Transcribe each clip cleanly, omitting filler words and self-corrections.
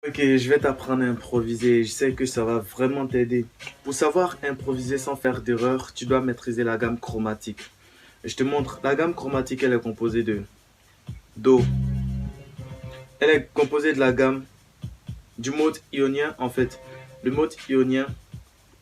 Ok, je vais t'apprendre à improviser. Je sais que ça va vraiment t'aider. Pour savoir improviser sans faire d'erreur, tu dois maîtriser la gamme chromatique. Je te montre. La gamme chromatique, elle est composée de Do. Elle est composée de la gamme du mode ionien, en fait. Le mode ionien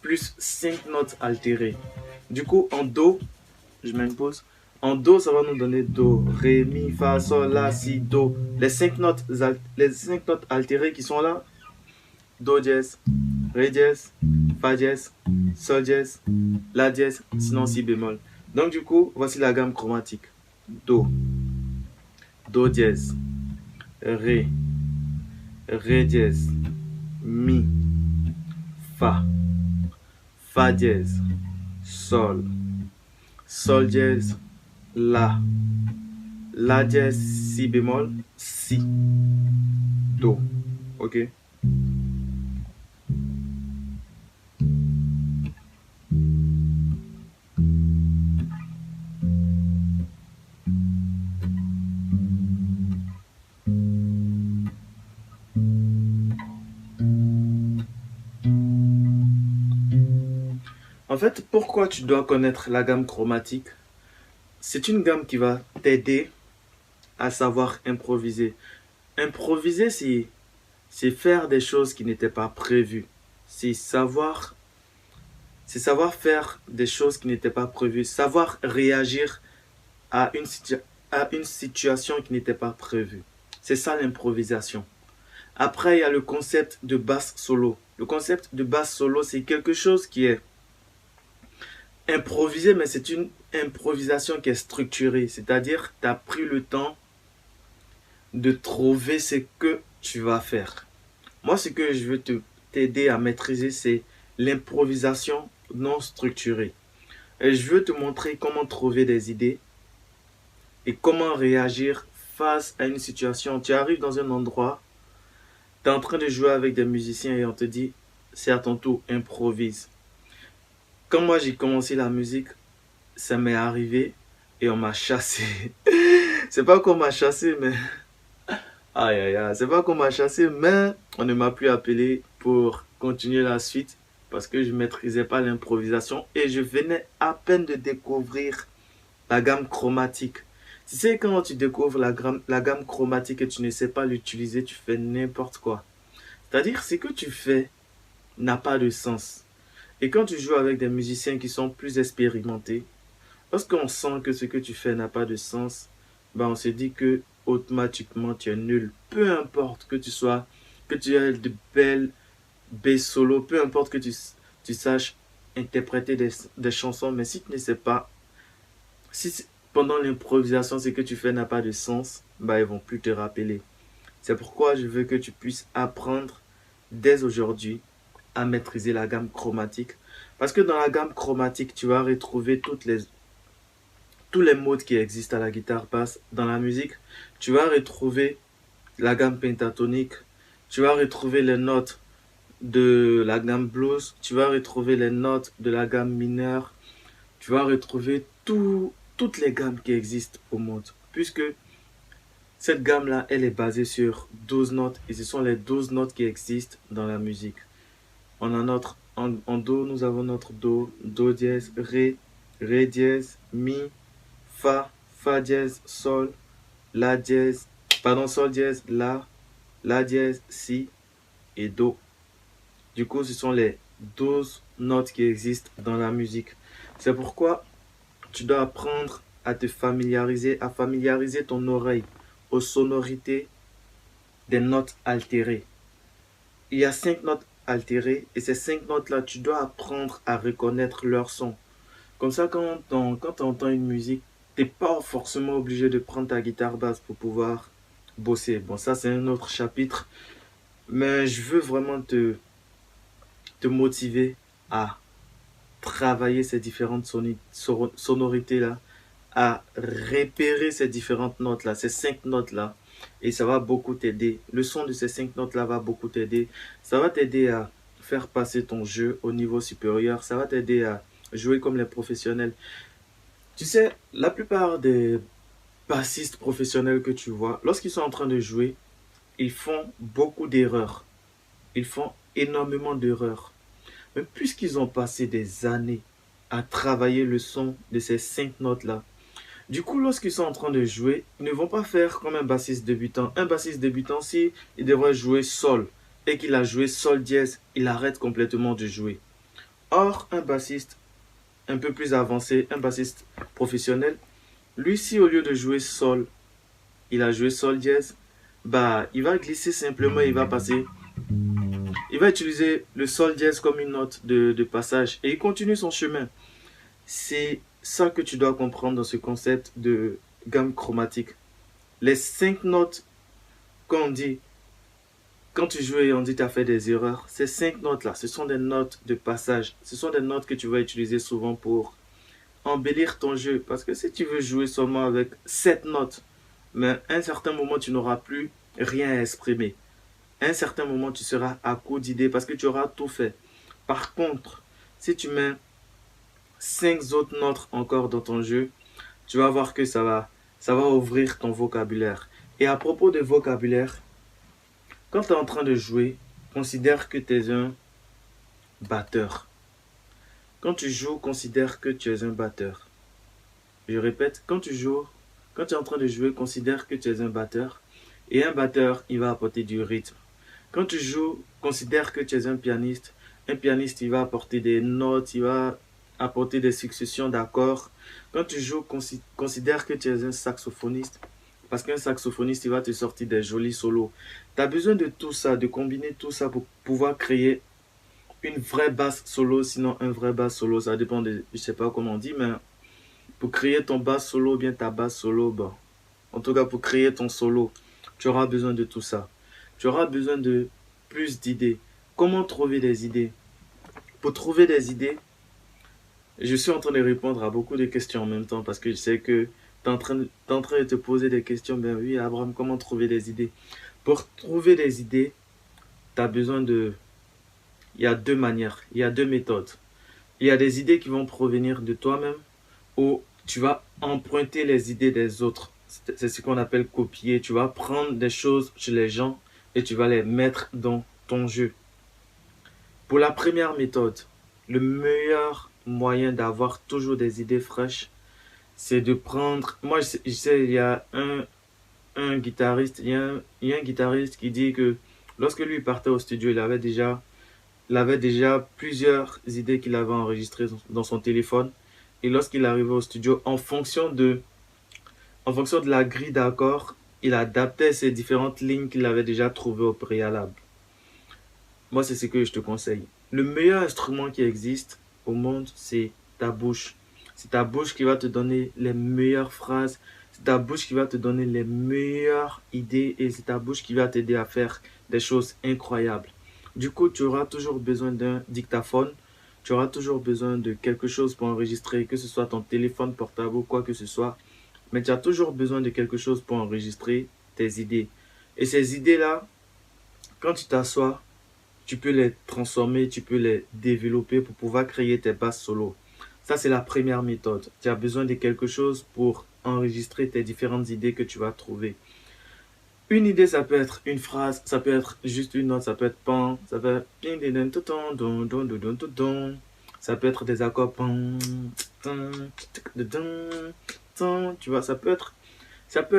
plus 5 notes altérées. Du coup, en Do, je mets une pause. En Do, ça va nous donner Do, Ré, Mi, Fa, Sol, La, Si, Do. Les 5 notes altérées qui sont là, Do dièse, Ré dièse, Fa dièse, Sol dièse, La dièse, sinon Si bémol. Donc du coup, voici la gamme chromatique. Do, Do dièse, Ré, Ré dièse, Mi, Fa, Fa dièse, Sol, Sol dièse, La dièse, Si bémol, Si, Do. Ok? En fait, pourquoi tu dois connaître la gamme chromatique? C'est une gamme qui va t'aider à savoir improviser. Improviser, c'est faire des choses qui n'étaient pas prévues. C'est savoir, c'est savoir faire des choses qui n'étaient pas prévues. Savoir réagir à à une situation qui n'était pas prévue. C'est ça l'improvisation. Après, il y a le concept de basse solo. Le concept de basse solo, c'est quelque chose qui est improvisé, mais c'est une improvisation qui est structurée. C'est-à-dire, tu as pris le temps de trouver ce que tu vas faire. Moi, ce que je veux t'aider à maîtriser, c'est l'improvisation non structurée. Et je veux te montrer comment trouver des idées et comment réagir face à une situation. Tu arrives dans un endroit, tu es en train de jouer avec des musiciens et on te dit, c'est à ton tour, improvise. Quand moi j'ai commencé la musique, ça m'est arrivé et on m'a chassé. C'est pas qu'on m'a chassé, mais aïe aïe aïe, c'est pas qu'on m'a chassé, mais on ne m'a plus appelé pour continuer la suite parce que je maîtrisais pas l'improvisation et je venais à peine de découvrir la gamme chromatique. Tu sais, quand tu découvres la gamme chromatique et tu ne sais pas l'utiliser, tu fais n'importe quoi. C'est-à-dire, ce que tu fais n'a pas de sens. Et quand tu joues avec des musiciens qui sont plus expérimentés, lorsqu'on sent que ce que tu fais n'a pas de sens, ben on se dit que automatiquement tu es nul. Peu importe que que tu aies de belles B solo, peu importe que tu saches interpréter des chansons, mais si tu ne sais pas, si pendant l'improvisation ce que tu fais n'a pas de sens, ben ils vont plus te rappeler. C'est pourquoi je veux que tu puisses apprendre dès aujourd'hui à maîtriser la gamme chromatique. Parce que dans la gamme chromatique, tu vas retrouver tous les modes qui existent à la guitare basse. Dans la musique, tu vas retrouver la gamme pentatonique, tu vas retrouver les notes de la gamme blues, tu vas retrouver les notes de la gamme mineure, tu vas retrouver toutes les gammes qui existent au monde. Puisque cette gamme-là, elle est basée sur 12 notes et ce sont les 12 notes qui existent dans la musique. On a en Do, nous avons notre Do, Do dièse, Ré, Ré dièse, Mi, Fa, Fa dièse, Sol, La dièse, pardon, Sol dièse, La dièse, Si et Do. Du coup, ce sont les 12 notes qui existent dans la musique. C'est pourquoi tu dois apprendre à te familiariser, à familiariser ton oreille aux sonorités des notes altérées. Il y a 5 notes altérées et ces 5 notes-là, tu dois apprendre à reconnaître leur son. Comme ça, quand tu entends une musique, tu n'es pas forcément obligé de prendre ta guitare basse pour pouvoir bosser. Bon, ça, c'est un autre chapitre. Mais je veux vraiment te motiver à travailler ces différentes sonorités-là, à repérer ces différentes notes-là, ces 5 notes-là. Et ça va beaucoup t'aider. Le son de ces 5 notes-là va beaucoup t'aider. Ça va t'aider à faire passer ton jeu au niveau supérieur. Ça va t'aider à jouer comme les professionnels. Tu sais, la plupart des bassistes professionnels que tu vois, lorsqu'ils sont en train de jouer, ils font beaucoup d'erreurs. ils font énormément d'erreurs. Mais puisqu'ils ont passé des années à travailler le son de ces 5 notes-là, du coup, lorsqu'ils sont en train de jouer, ils ne vont pas faire comme un bassiste débutant. Un bassiste débutant, si il devrait jouer sol et qu'il a joué sol dièse, il arrête complètement de jouer. Or, un bassiste un peu plus avancé, un bassiste professionnel, lui, si au lieu de jouer sol, il a joué sol dièse, bah, il va glisser simplement, il va utiliser le sol dièse comme une note de passage et il continue son chemin. C'est ça que tu dois comprendre dans ce concept de gamme chromatique. Les 5 notes qu'on dit, quand tu joues et on dit que tu as fait des erreurs, ces 5 notes-là, ce sont des notes de passage. Ce sont des notes que tu vas utiliser souvent pour embellir ton jeu. Parce que si tu veux jouer seulement avec 7 notes, mais à un certain moment, tu n'auras plus rien à exprimer. À un certain moment, tu seras à court d'idées parce que tu auras tout fait. Par contre, si tu mets 5 autres notes encore dans ton jeu, tu vas voir que ça va ouvrir ton vocabulaire. Et à propos de vocabulaire, quand tu es en train de jouer, considère que tu es un batteur. Quand tu joues, considère que tu es un batteur. Je répète, quand tu es en train de jouer, considère que tu es un batteur. Et un batteur, il va apporter du rythme. Quand tu joues, considère que tu es un pianiste. Un pianiste, il va apporter des notes, il va apporter des successions d'accords. Quand tu joues, considère que tu es un saxophoniste. Parce qu'un saxophoniste, il va te sortir des jolis solos. Tu as besoin de tout ça, de combiner tout ça pour pouvoir créer une vraie basse solo. Sinon, un vrai basse solo, ça dépend de, je sais pas comment on dit, mais pour créer ton basse solo, bien ta basse solo, bon. En tout cas, pour créer ton solo, tu auras besoin de tout ça. Tu auras besoin de plus d'idées. Comment trouver des idées? Pour trouver des idées, je suis en train de répondre à beaucoup de questions en même temps parce que je sais que tu es en train de te poser des questions. Ben oui, Abraham, comment trouver des idées? Pour trouver des idées, tu as besoin de... Il y a 2 manières, il y a 2 méthodes. Il y a des idées qui vont provenir de toi-même ou tu vas emprunter les idées des autres. C'est ce qu'on appelle copier. Tu vas prendre des choses chez les gens et tu vas les mettre dans ton jeu. Pour la première méthode, le meilleur moyen d'avoir toujours des idées fraîches, c'est de prendre... Moi, je sais, il y a un guitariste, il y a un guitariste qui dit que lorsque lui partait au studio, il avait déjà plusieurs idées qu'il avait enregistrées dans son téléphone. Et lorsqu'il arrivait au studio, en fonction de la grille d'accords, il adaptait ces différentes lignes qu'il avait déjà trouvées au préalable. Moi, c'est ce que je te conseille. Le meilleur instrument qui existe au monde, c'est ta bouche. C'est ta bouche qui va te donner les meilleures phrases. C'est ta bouche qui va te donner les meilleures idées. Et c'est ta bouche qui va t'aider à faire des choses incroyables. Du coup, tu auras toujours besoin d'un dictaphone. Tu auras toujours besoin de quelque chose pour enregistrer, que ce soit ton téléphone portable ou quoi que ce soit. Mais tu as toujours besoin de quelque chose pour enregistrer tes idées. Et ces idées-là, quand tu t'assois, tu peux les transformer, tu peux les développer pour pouvoir créer tes basses solos. Ça, c'est la première méthode. Tu as besoin de quelque chose pour enregistrer tes différentes idées que tu vas trouver. Une idée, ça peut être une phrase, ça peut être juste une note, ça peut être pan, ça peut être ça peut être des accords pan, tu vois, ça peut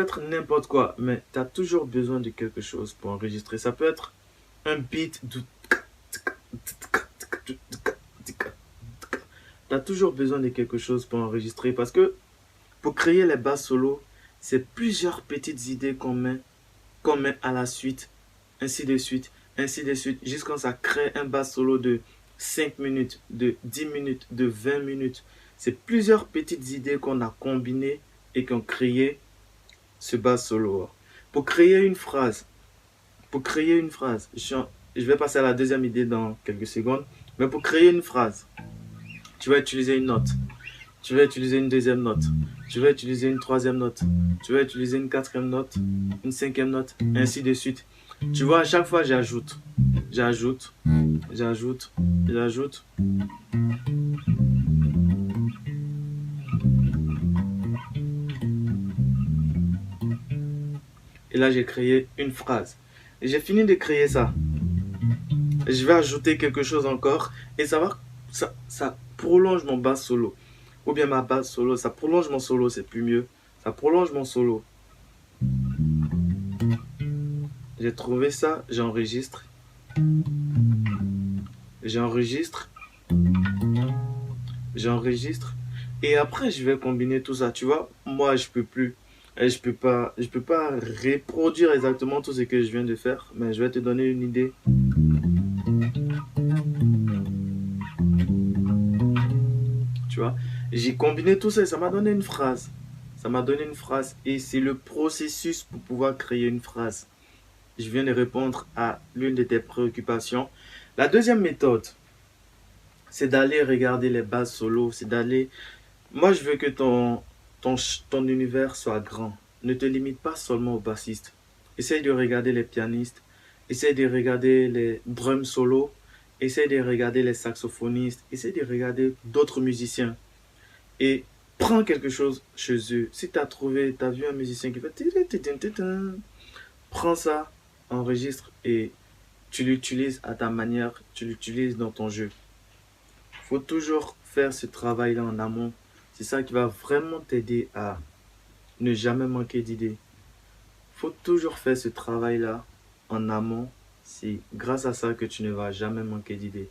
être n'importe quoi, mais tu as toujours besoin de quelque chose pour enregistrer. Ça peut être un beat, tu as toujours besoin de quelque chose pour enregistrer parce que pour créer les basses solos, c'est plusieurs petites idées qu'on met à la suite, ainsi de suite, jusqu'à ce que ça crée un bass solo de 5 minutes, de 10 minutes, de 20 minutes. C'est plusieurs petites idées qu'on a combinées et qui ont créé ce bass solo. Pour créer une phrase, je vais passer à la deuxième idée dans quelques secondes, mais pour créer une phrase, tu vas utiliser une note. Tu vas utiliser une deuxième note. Tu vas utiliser une troisième note. Tu vas utiliser une quatrième note, une cinquième note, ainsi de suite. Tu vois, à chaque fois, j'ajoute. Et là, j'ai créé une phrase. Et j'ai fini de créer ça. Je vais ajouter quelque chose encore et ça prolonge mon bass solo. Ou bien ma basse solo, ça prolonge mon solo, c'est plus mieux. Ça prolonge mon solo. J'ai trouvé ça, j'enregistre. J'enregistre. J'enregistre. Et après, je vais combiner tout ça. Tu vois, moi, je peux plus. Et je peux pas reproduire exactement tout ce que je viens de faire, mais je vais te donner une idée. Tu vois, j'ai combiné tout ça et ça m'a donné une phrase. Ça m'a donné une phrase et c'est le processus pour pouvoir créer une phrase. Je viens de répondre à l'une de tes préoccupations. La deuxième méthode, c'est d'aller regarder les bases solo. C'est d'aller. Moi, je veux que ton univers soit grand. Ne te limite pas seulement aux bassistes. Essaye de regarder les pianistes. Essaye de regarder les drums solo. Essaye de regarder les saxophonistes. Essaye de regarder d'autres musiciens. Et prends quelque chose chez eux. Si tu as vu un musicien qui fait. Prends ça, enregistre et tu l'utilises à ta manière, tu l'utilises dans ton jeu. Il faut toujours faire ce travail-là en amont. C'est ça qui va vraiment t'aider à ne jamais manquer d'idées. Il faut toujours faire ce travail-là en amont. C'est grâce à ça que tu ne vas jamais manquer d'idées.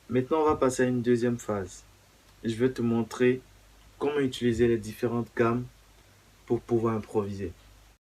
Maintenant, on va passer à une deuxième phase. Je vais te montrer comment utiliser les différentes gammes pour pouvoir improviser.